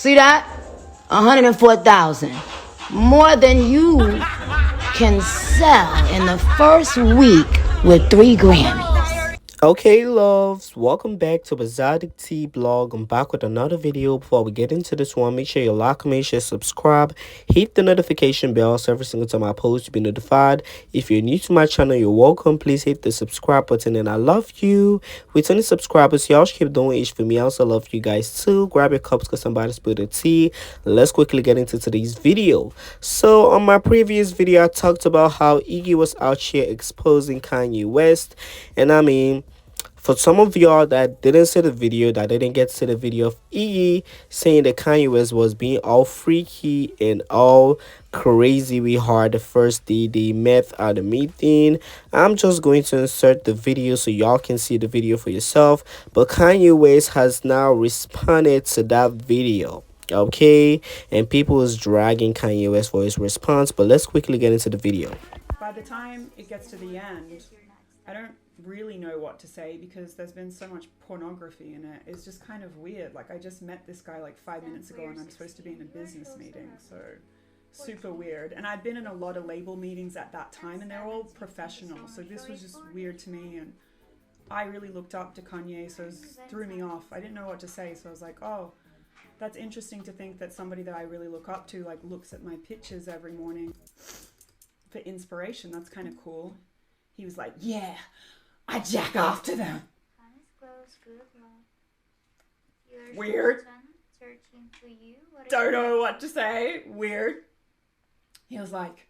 See that? 104,000. More than you can sell in the first week with 3 Grammys. Okay, loves, welcome back to Exoticteablog. I'm back with another video. Before we get into this one, make sure you like, comment, share, subscribe, hit the notification bell so every single time I post, you'll be notified. If you're new to my channel, you're welcome. Please hit the subscribe button, and I love you. With any subscribers, y'all should keep doing it for me. I also love you guys too. Grab your cups because somebody's spilled tea. Let's quickly get into today's video. So, on my previous video, I talked about how Iggy was out here exposing Kanye West, and I mean, for some of y'all that didn't see the video, that didn't get to see the video of Iggy saying that Kanye West was being all freaky and all crazy we hard the first day they met at the meeting, I'm just going to insert the video so y'all can see the video for yourself. But Kanye West has now responded to that video. Okay, and people is dragging Kanye West for his response, but let's quickly get into the video. By the time it gets to the end, I don't really know what to say because there's been so much pornography in it. It's just kind of weird. Like, I just met this guy like 5 minutes ago and I'm supposed to be in a business meeting, so super weird. And I'd been in a lot of label meetings at that time and they're all professional, so this was just weird to me. And I really looked up to Kanye, so it threw me off. I didn't know what to say, so I was like, oh, that's interesting to think that somebody that I really look up to like looks at my pictures every morning for inspiration. That's kind of cool. He was like, yeah, I jack off to them. Weird. Don't know what to say. Weird. He was like,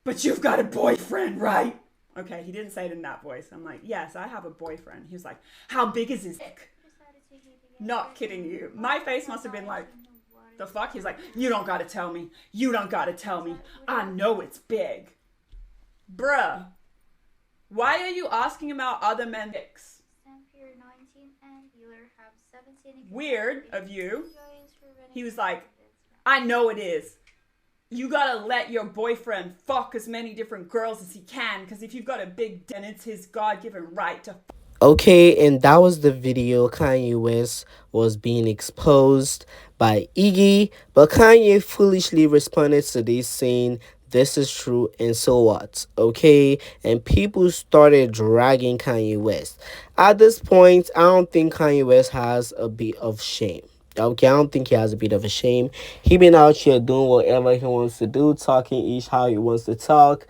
but you've got a boyfriend, right? Okay, he didn't say it in that voice. I'm like, yes, I have a boyfriend. He was like, how big is his dick? Not kidding you. My face must have been like, the fuck? He's like, you don't gotta tell me. You don't gotta tell me. I know it's big. Bruh. Why are you asking about other men's dicks? Weird of you. He was like, I know it is. You gotta let your boyfriend fuck as many different girls as he can, because if you've got a big dick, it's his God-given right to. Okay, and that was the video. Kanye West was being exposed by Iggy, but Kanye foolishly responded to this saying, this is true, and so what? Okay, and people started dragging Kanye West. At this point, I don't think Kanye West has a bit of shame. Okay, I don't think he has a bit of a shame. He been out here doing whatever he wants to do, talking each how he wants to talk.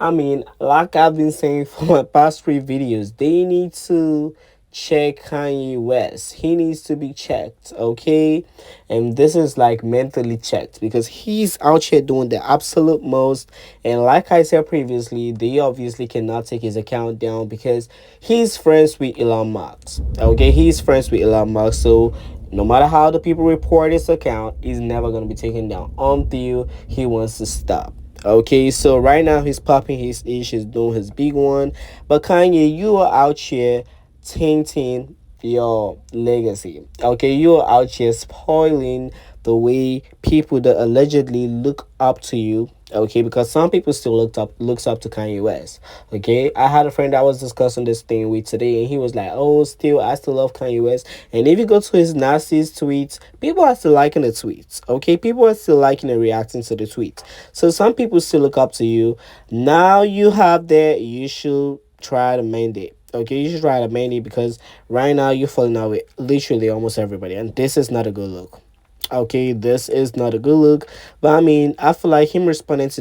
I mean, like I've been saying for my past 3 videos, they need to check Kanye West. He needs to be checked, okay? And this is like mentally checked because he's out here doing the absolute most. And like I said previously, they obviously cannot take his account down because he's friends with Elon Musk. Okay, he's friends with Elon Musk, so no matter how the people report his account, he's never going to be taken down until he wants to stop. Okay, so right now he's popping his ish, he's doing his big one. But Kanye, you are out here tainting your legacy. Okay, you are out here spoiling the way people that allegedly look up to you. Okay, because some people still looks up to Kanye West. Okay, I had a friend I was discussing this thing with today, and he was like, "Oh, I still love Kanye West." And if you go to his Nazi's tweets, people are still liking the tweets. Okay, people are still liking and reacting to the tweets. So some people still look up to you. Now you have that, you should try to mend it. Okay, you should try to mend it because right now you're falling out with literally almost everybody, and this is not a good look. Okay, this is not a good look. But I mean, I feel like him responding to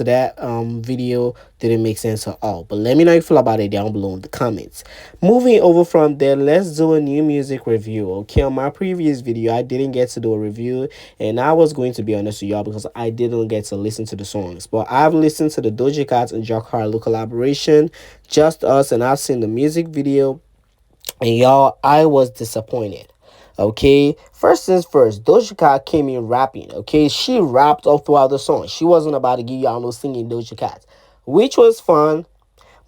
that video didn't make sense at all. But let me know how you feel about it down below in the comments. Moving over from there, let's do a new music review. Okay, on my previous video I didn't get to do a review, and I was going to be honest with y'all because I didn't get to listen to the songs. But I've listened to the Doja Cat and CardiB collaboration, Just Us, and I've seen the music video, and y'all, I was disappointed. Okay, first things first, Doja Cat came in rapping. Okay, she rapped all throughout the song. She wasn't about to give y'all no singing Doja Cat, which was fun,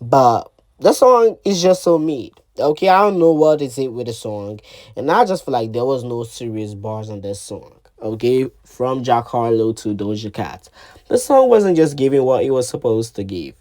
but the song is just so mid. Okay, I don't know what is it with the song, and I just feel like there was no serious bars on this song. Okay, from Jack Harlow to Doja Cat, the song wasn't just giving what it was supposed to give.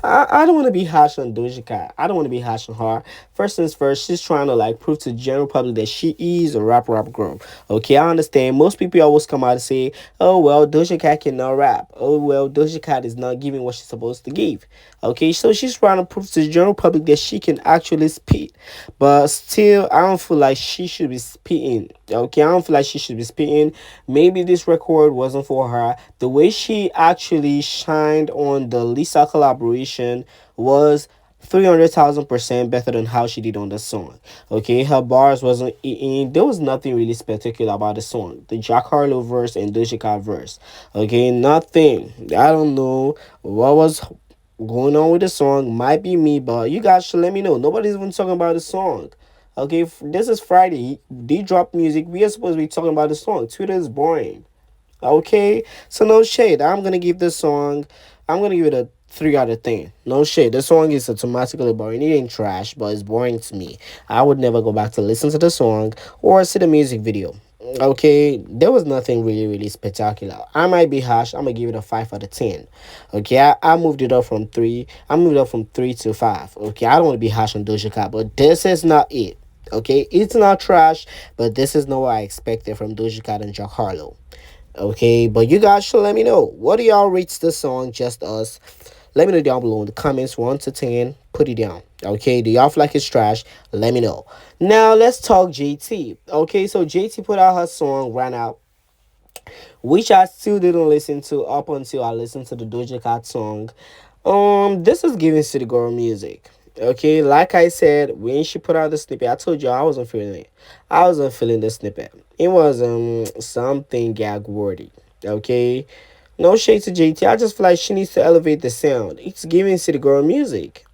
I don't want to be harsh on Doja Cat. I don't want to be harsh on her. First things first, she's trying to like prove to the general public that she is a rap girl. Okay, I understand. Most people always come out and say, "Oh well, Doja Cat cannot rap. Oh well, Doja Cat is not giving what she's supposed to give." Okay, so she's trying to prove to the general public that she can actually spit, but still, I don't feel like she should be spitting. Okay, I don't feel like she should be spitting. Maybe this record wasn't for her. The way she actually shined on the Lisa collaboration was 300,000% better than how she did on the song. Okay, her bars wasn't eating. There was nothing really spectacular about the song. The Jack Harlow verse and Doja Cat verse. Okay, nothing. I don't know what was going on with the song. Might be me, but you guys should let me know. Nobody's even talking about the song. Okay, this is Friday. They drop music. We are supposed to be talking about the song. Twitter is boring. Okay, so no shade. I'm gonna give this song. I'm gonna give it a 3 out of 10. No shade. The song is automatically boring. It ain't trash, but it's boring to me. I would never go back to listen to the song or see the music video. Okay, there was nothing really spectacular. I might be harsh. I'm gonna give it a 5 out of 10. Okay, I moved it up from 3. I moved it up from 3 to 5. Okay, I don't want to be harsh on Doja Cat, but this is not it. Okay, it's not trash, but this is not what I expected from Doja Cat and Jack Harlow. Okay, but you guys should let me know. What do y'all rate the song? Just us. Let me know down below in the comments. 1 to 10. Put it down. Okay, do y'all feel like it's trash? Let me know. Now let's talk JT. Okay, so JT put out her song Ran Out, which I still didn't listen to up until I listened to the Doja Cat song. This is giving City Girl music. Okay, like I said, when she put out the snippet, I told you I wasn't feeling it. I wasn't feeling the snippet. It was something gag worthy. Okay, no shade to JT. I just feel like she needs to elevate the sound. It's giving City Girl music.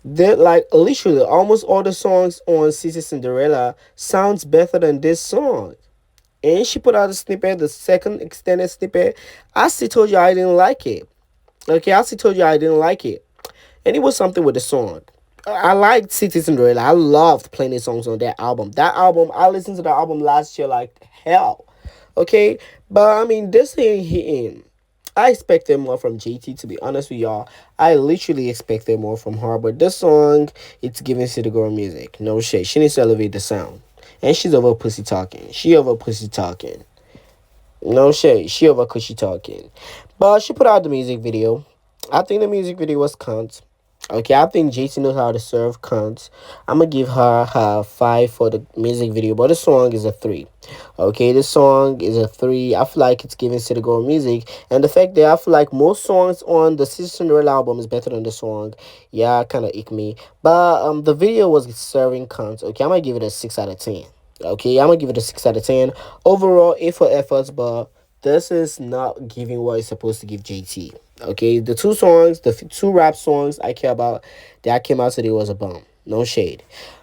That like literally almost all the songs on CC Cinderella sounds better than this song. And she put out a snippet, the second extended snippet. I still told you I didn't like it. Okay, I still told you I didn't like it. And it was something with the song. I liked City Cinderella. I loved playing the songs on that album. That album, I listened to the album last year like hell. Okay, but I mean, this ain't hitting. I expected more from JT, to be honest with y'all. I literally expected more from her. But this song, it's giving City Girl music. No shit. She needs to elevate the sound. And she's over pussy talking. She over pussy talking. No shade. She over cushy talking. But she put out the music video. I think the music video was cunt. Okay, I think JT knows how to serve cunts. I'm gonna give her 5 for the music video, but the song is a 3. Okay, the song is a 3. I feel like it's giving City Girl music, and the fact that I feel like most songs on the Cinderella album is better than the song, yeah, kind of ick me. But the video was serving cunts. Okay, I'm gonna give it a 6 out of 10. Okay, I'm gonna give it a 6 out of 10. Overall, A for efforts, but this is not giving what it's supposed to give JT. Okay, the 2 songs, the 2 rap songs I care about that came out today was a bum. No shade.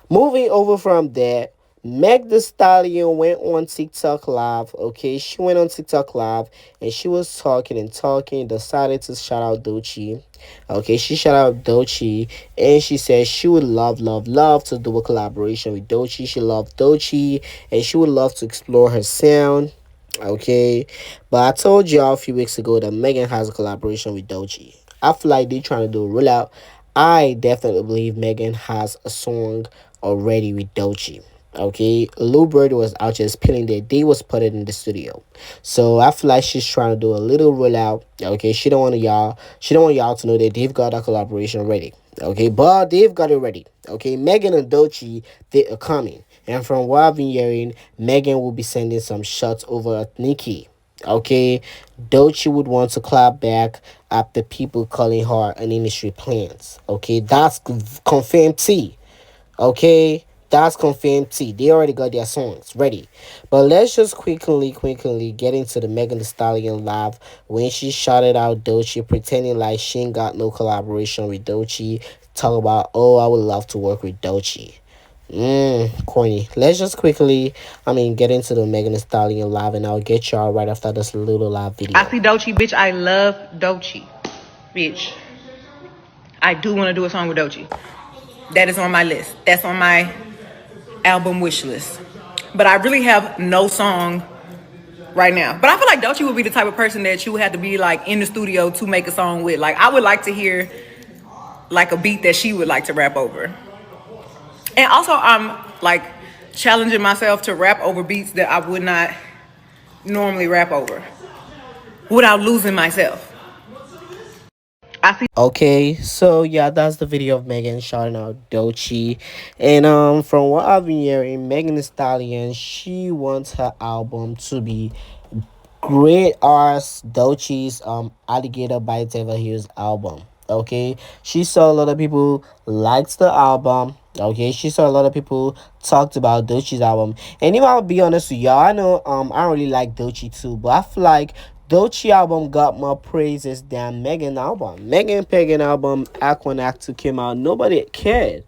Moving over from there, Meg Thee Stallion went on TikTok Live. Okay, she went on TikTok Live and she was talking and talking. Decided to shout out Doechii. Okay, she shout out Doechii and she said she would love to do a collaboration with Doechii. She loved Doechii and she would love to explore her sound. Okay, but I told y'all a few weeks ago that Megan has a collaboration with Doechii. I feel like they're trying to do a rollout. I definitely believe Megan has a song already with Doechii. Okay, Lil Bird was out just spilling that they was put it in the studio, so I feel like she's trying to do a little rollout. Okay, she don't want y'all to know that they've got that collaboration ready. Okay, but they've got it ready. Okay, Megan and Doechii, they are coming, and from what I've been hearing, Megan will be sending some shots over at Nicki. Okay, Doechii would want to clap back at the people calling her an industry plant. Okay, that's confirmed tea. Okay, that's confirmed tea. They already got their songs ready. But let's just quickly get into the Megan Thee Stallion live when she shouted out Doechii, pretending like she ain't got no collaboration with Doechii. Talk about, oh, I would love to work with Doechii. Corny. Let's just quickly, get into the Megan Thee Stallion live, and I'll get y'all right after this little live video. I see Doechii, bitch. I love Doechii, bitch. I do want to do a song with Doechii. That is on my list. That's on my album wish list. But I really have no song right now. But I feel like Doechii would be the type of person that you would have to be like in the studio to make a song with. Like, I would like to hear like a beat that she would like to rap over. And also, I'm like challenging myself to rap over beats that I would not normally rap over without losing myself. Okay, so yeah, that's the video of Megan shouting out Doechii. And from what I've been hearing, Megan Thee Stallion, she wants her album to be great as Doechii's Alligator Bites Ever Heels album. Okay, she saw a lot of people liked the album. Okay, she saw a lot of people talked about Doechii's album. And if I'll be honest with y'all, I know I don't really like Doechii too, but I feel like Doechii album got more praises than Megan album. Megan Pagan album Act 1 Act 2 came out, nobody cared.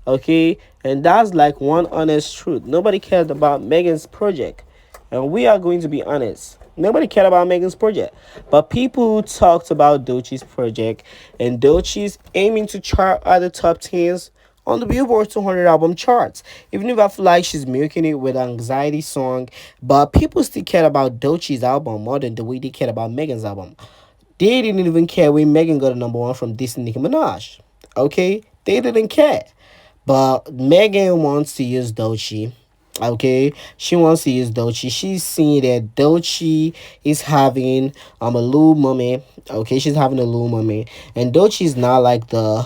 Okay, and that's like one honest truth. Nobody cared about Megan's project. And we are going to be honest. Nobody cared about Megan's project. But people talked about Doechii's project. And Doechii's aiming to chart at the top 10s on the Billboard 200 album charts. Even if I feel like she's milking it with an anxiety song. But people still cared about Doechii's album more than the way they cared about Megan's album. They didn't even care when Megan got a #1 from Disney Nicki Minaj. Okay? They didn't care. But Megan wants to use Doechii. Okay, she wants to use Doechii. She's seeing that Doechii is having a little moment. Okay, she's having a little moment, and Doechii is now like the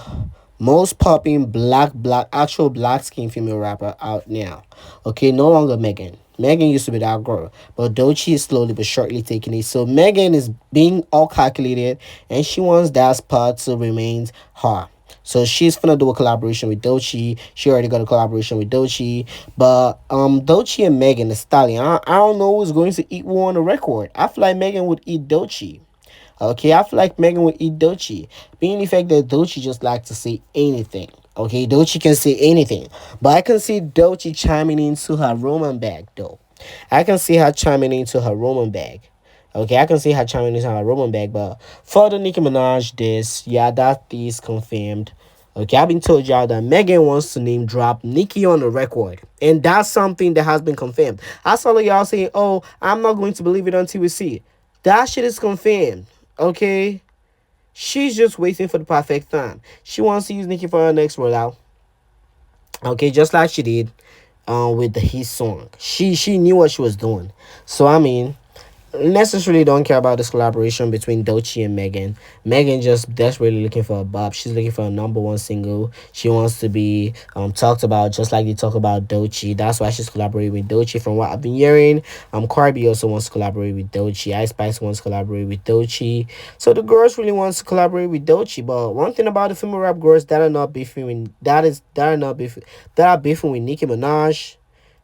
most popping black actual black skin female rapper out now. Okay, no longer Megan. Megan used to be that girl, but Doechii is slowly but surely taking it. So Megan is being all calculated, and she wants that spot to remain her. So she's gonna do a collaboration with Doechii. She already got a collaboration with Doechii. But Doechii and Megan Thee Stallion, I don't know who's going to eat who on the record. I feel like Megan would eat Doechii. Okay, I feel like Megan would eat Doechii. Being the fact that Doechii just like to say anything. Okay, Doechii can say anything. But I can see Doechii chiming into her Roman bag though. I can see her chiming into her Roman bag. Okay, I can see her chiming into her Roman bag, but for the Nicki Minaj this, yeah, that is confirmed. Okay, I've been told y'all that Megan wants to name drop Nicki on the record. And that's something that has been confirmed. I saw y'all saying, oh, I'm not going to believe it until we see it. That shit is confirmed. Okay? She's just waiting for the perfect time. She wants to use Nicki for her next rollout. Okay, just like she did with the His song. She knew what she was doing. So I mean, necessarily don't care about this collaboration between Doechii and Megan. Megan just desperately looking for a bop. She's looking for a #1 single. She wants to be talked about just like they talk about Doechii. That's why she's collaborating with Doechii. From what I've been hearing, CardiB also wants to collaborate with Doechii. Ice Spice wants to collaborate with Doechii. So the girls really wants to collaborate with Doechii. But one thing about the female rap girls that are not beefing with that are beefing with Nicki Minaj,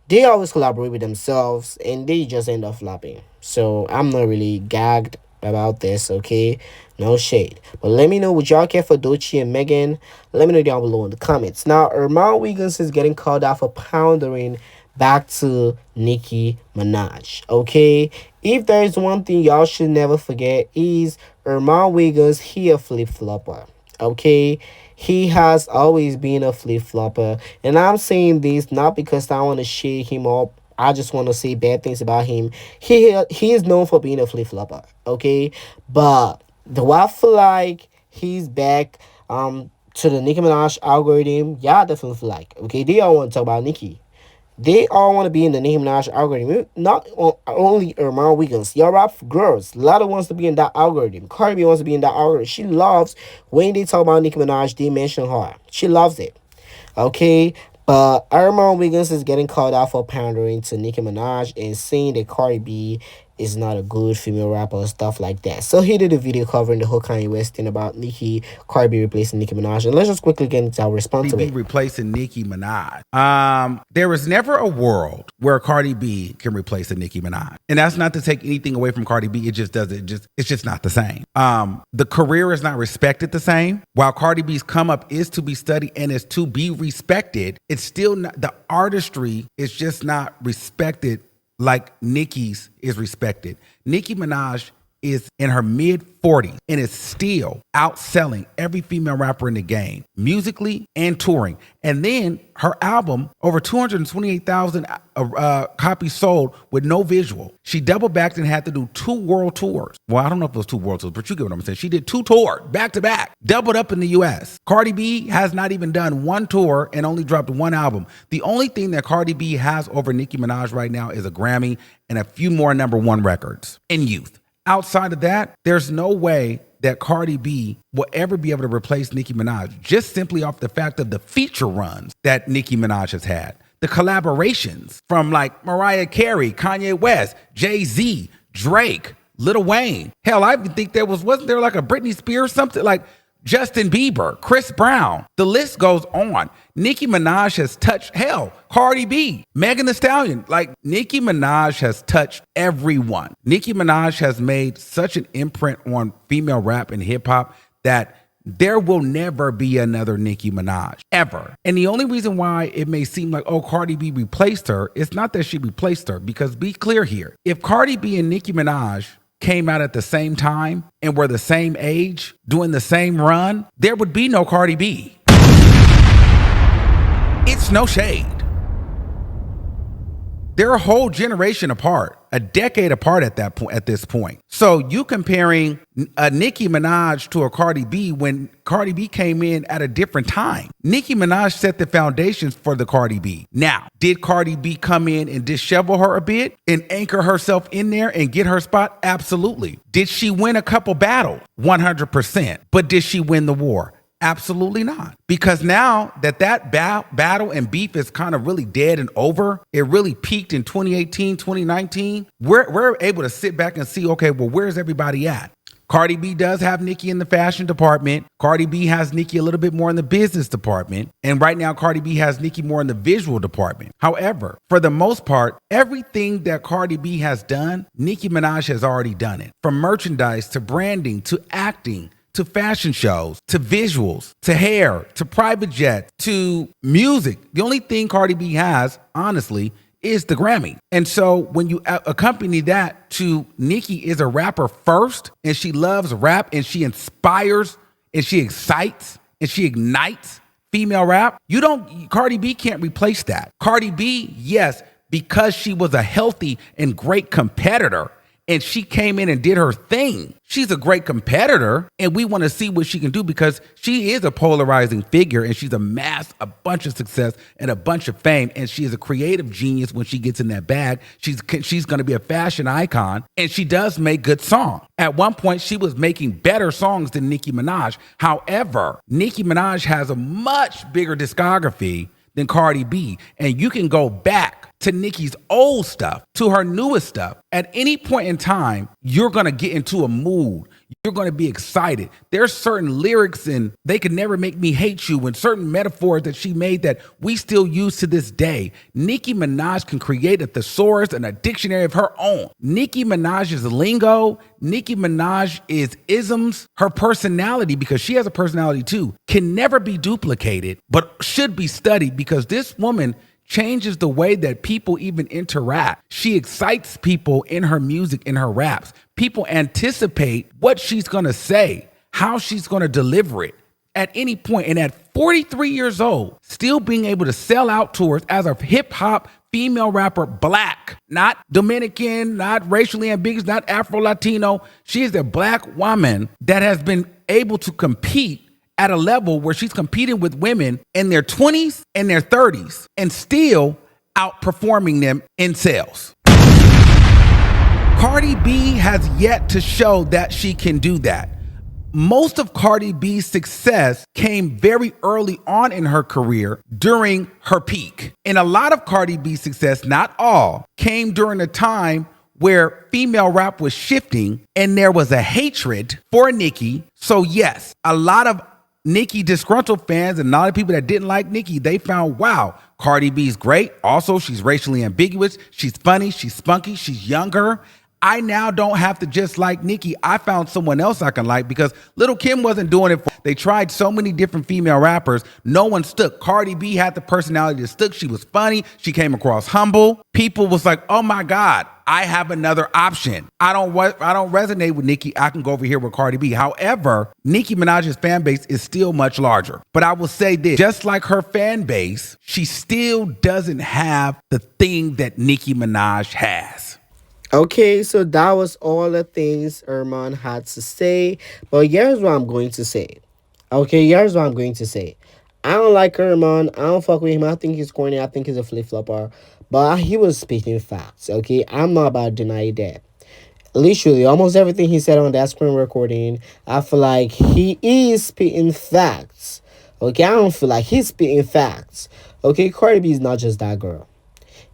they always collaborate with themselves and they just end up flopping. So I'm not really gagged about this, okay? No shade. But let me know, would y'all care for Doechii and Megan? Let me know down below in the comments. Now, Armon Wiggins is getting called out for pandering back to Nicki Minaj, okay? If there is one thing y'all should never forget is Armon Wiggins, he a flip-flopper, okay? He has always been a flip-flopper. And I'm saying this not because I want to shade him up. I just want to say bad things about him. He is known for being a flip-flopper, okay? But do I feel like he's back to the Nicki Minaj algorithm? Yeah, I definitely feel like. Okay, they all want to talk about Nicki. They all want to be in the Nicki Minaj algorithm. Not only Armon Wiggins. Y'all rap girls. A lot of wants to be in that algorithm. Cardi B wants to be in that algorithm. She loves when they talk about Nicki Minaj, they mention her. She loves it. Okay? But Armon Wiggins is getting called out for pandering to Nicki Minaj and saying that Cardi B is not a good female rapper and stuff like that. So he did a video covering the whole Kanye West thing about Cardi B replacing Nicki Minaj. And let's just quickly get into our response to it. Replacing Nicki Minaj. There is never a world where Cardi B can replace a Nicki Minaj. And that's not to take anything away from Cardi B. It just doesn't, it's just not the same. The career is not respected the same. While Cardi B's come up is to be studied and is to be respected, it's still not, the artistry is just not respected like Nicki's is respected. Nicki Minaj is in her mid 40s and is still outselling every female rapper in the game, musically and touring. And then her album, over 228,000 copies sold with no visual. She double backed and had to do 2 world tours. Well, I don't know if it was 2 world tours, but you get what I'm saying. She did 2 tours back to back, doubled up in the US. Cardi B has not even done 1 tour and only dropped 1 album. The only thing that Cardi B has over Nicki Minaj right now is a Grammy and a few more #1 records in youth. Outside of that, there's no way that Cardi B will ever be able to replace Nicki Minaj, just simply off the fact of the feature runs that Nicki Minaj has had. The collaborations from like Mariah Carey, Kanye West, Jay-Z, Drake, Lil Wayne. Hell, I even think wasn't there like a Britney Spears, something like Justin Bieber, Chris Brown. The list goes on. Nicki Minaj has touched, hell, Cardi B, Megan Thee Stallion. Like, Nicki Minaj has touched everyone. Nicki Minaj has made such an imprint on female rap and hip hop that there will never be another Nicki Minaj, ever. And the only reason why it may seem like, oh, Cardi B replaced her, it's not that she replaced her, because be clear here. If Cardi B and Nicki Minaj came out at the same time and were the same age, doing the same run, there would be no Cardi B. It's no shade. They're a whole generation apart, a decade apart at this point. So you comparing a Nicki Minaj to a Cardi B when Cardi B came in at a different time. Nicki Minaj set the foundations for the Cardi B. Now, did Cardi B come in and dishevel her a bit and anchor herself in there and get her spot? Absolutely. Did she win a couple battles? 100%. But did she win the war? Absolutely not. Because now that battle and beef is kind of really dead and over, it really peaked in 2018, 2019, we're able to sit back and see, okay, well, where's everybody at? Cardi B does have Nicki in the fashion department. Cardi B has Nicki a little bit more in the business department. And right now, Cardi B has Nicki more in the visual department. However, for the most part, everything that Cardi B has done, Nicki Minaj has already done it. From merchandise to branding to acting, to fashion shows, to visuals, to hair, to private jet, to music. The only thing Cardi B has, honestly, is the Grammy. And so when you accompany that to Nicki is a rapper first, and she loves rap, and she inspires, and she excites, and she ignites female rap, Cardi B can't replace that. Cardi B, yes, because she was a healthy and great competitor, and she came in and did her thing. She's a great competitor, and we want to see what she can do because she is a polarizing figure, and she's amassed a bunch of success and a bunch of fame, and she is a creative genius when she gets in that bag. She's going to be a fashion icon, and she does make good songs. At one point, she was making better songs than Nicki Minaj. However, Nicki Minaj has a much bigger discography than Cardi B, and you can go back to Nicki's old stuff, to her newest stuff. At any point in time, you're going to get into a mood. You're going to be excited. There's certain lyrics and They Could Never Make Me Hate You and certain metaphors that she made that we still use to this day. Nicki Minaj can create a thesaurus and a dictionary of her own. Nicki Minaj's lingo, Nicki Minaj is isms, her personality, because she has a personality too, can never be duplicated, but should be studied because this woman changes the way that people even interact. She excites people in her music, in her raps. People anticipate what she's going to say, how she's going to deliver it at any point. And at 43 years old, still being able to sell out tours as a hip hop female rapper, black, not Dominican, not racially ambiguous, not Afro-Latino. She is a black woman that has been able to compete at a level where she's competing with women in their 20s and their 30s and still outperforming them in sales. Cardi B has yet to show that she can do that. Most of Cardi B's success came very early on in her career during her peak. And a lot of Cardi B's success, not all, came during a time where female rap was shifting and there was a hatred for Nicki. So yes, a lot of Nicki disgruntled fans and a lot of people that didn't like Nicki, they found, wow, Cardi B's great. Also, she's racially ambiguous. She's funny. She's spunky. She's younger. I now don't have to just like Nicki. I found someone else I can like because Lil' Kim wasn't doing it. They tried so many different female rappers. No one stuck. Cardi B had the personality that stuck. She was funny. She came across humble. People was like, oh my God, I have another option. I don't resonate with Nicki. I can go over here with Cardi B. However, Nicki Minaj's fan base is still much larger. But I will say this, just like her fan base, she still doesn't have the thing that Nicki Minaj has. Okay, so that was all the things Armon had to say. But here's what I'm going to say. Okay, here's what I'm going to say. I don't like Armon. I don't fuck with him. I think he's corny. I think he's a flip-flopper. But he was speaking facts, okay? I'm not about to deny that. Literally, almost everything he said on that screen recording, I feel like he is spitting facts. Okay, I don't feel like he's spitting facts. Okay, Cardi B is not just that girl.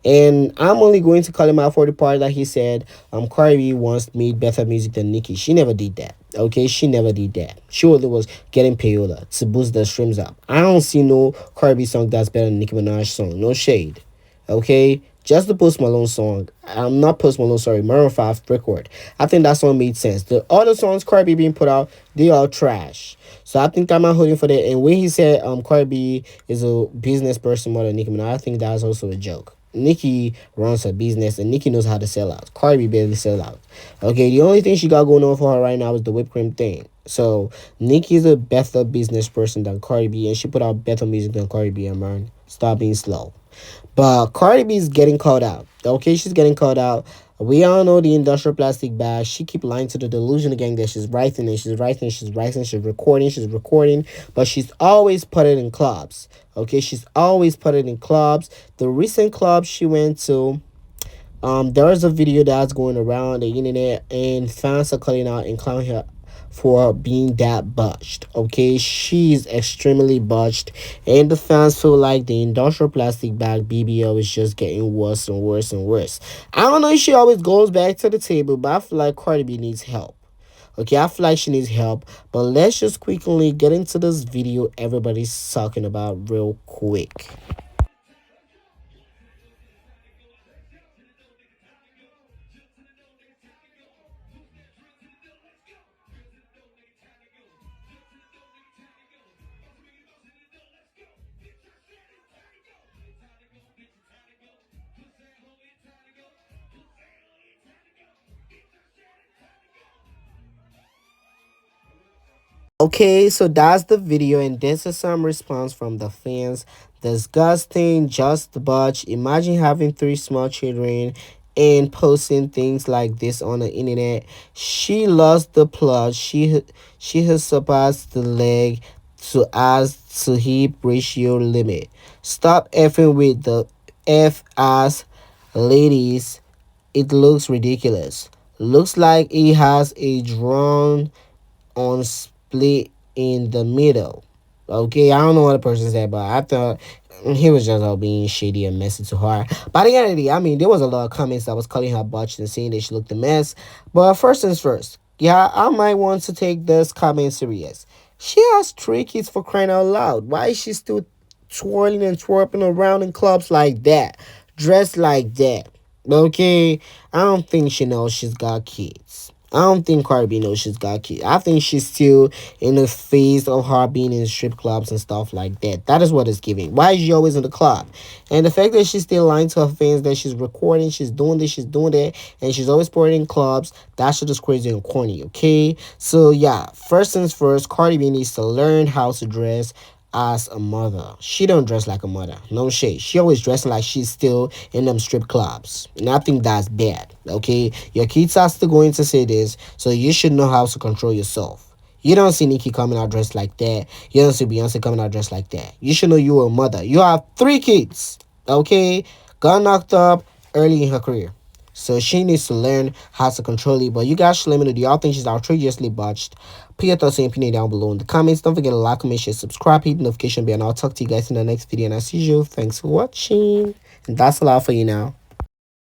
And I'm only going to call him out for the part that he said Cardi B once made better music than Nicki. She never did that. Okay, she never did that. She only was getting payola to boost the streams up. I don't see no Cardi B song that's better than Nicki Minaj song. No shade. Okay, just the Post Malone song. I'm not Post Malone, sorry, Maroon 5 record. I think that song made sense. The other songs Cardi B being put out, they are trash. So I think I'm not holding for that. And when he said Cardi B is a business person more than Nicki Minaj, I think that's also a joke. Nicki runs her business and Nicki knows how to sell out. Cardi B barely sell out. Okay, the only thing she got going on for her right now is the whipped cream thing. So Nicki is a better business person than Cardi B, and she put out better music than Cardi B. And man, stop being slow. But Cardi B is getting called out. Okay, she's getting called out. We all know the industrial plastic bag. She keep lying to the delusional gang that she's writing and she's writing, she's writing, she's recording, but she's always put it in clubs. Okay, she's always put it in clubs. The recent club she went to, there was a video that's going around the internet and fans are calling out and clowning her for being that botched. Okay, she's extremely botched, and the fans feel like the industrial plastic bag BBL is just getting worse and worse and worse. I don't know if she always goes back to the table, but I feel like Cardi B needs help. Okay, I feel like she needs help, but let's just quickly get into this video everybody's talking about real quick. Okay, so that's the video, and this is some response from the fans. Disgusting, just botch. Imagine having 3 small children and posting things like this on the internet. She lost the plot. She has surpassed the leg to ass to hip ratio limit. Stop effing with the F ass ladies. It looks ridiculous. Looks like it has a drawn on split in the middle. Okay, I don't know what the person said, but I thought he was just all being shady and messy to her. By the end of the day, I mean, there was a lot of comments that was calling her botched and saying that she looked a mess. But first things first, yeah, I might want to take this comment serious. She has 3 kids, for crying out loud. Why is she still twirling and twerping around in clubs like that? Dressed like that? Okay, I don't think she knows she's got kids. I don't think Cardi B knows she's got kids. I think she's still in the phase of her being in strip clubs and stuff like that. That is what it's giving. Why is she always in the club? And the fact that she's still lying to her fans that she's recording, she's doing this, she's doing that, and she's always pouring in clubs, that shit is crazy and corny, okay? So yeah, first things first, Cardi B needs to learn how to dress as a mother. She don't dress like a mother. No shade. She always dressing like she's still in them strip clubs. And I think that's bad. Okay? Your kids are still going to say this, so you should know how to control yourself. You don't see Nicki coming out dressed like that. You don't see Beyonce coming out dressed like that. You should know you're a mother. You have 3 kids. Okay? Got knocked up early in her career. So she needs to learn how to control it. But you guys should let me know, do y'all think she's outrageously botched? Put your thoughts and opinion down below in the comments. Don't forget to like, comment, share, subscribe, hit the notification bell, and I'll talk to you guys in the next video. And I see you. Thanks for watching. And that's a lot for you now.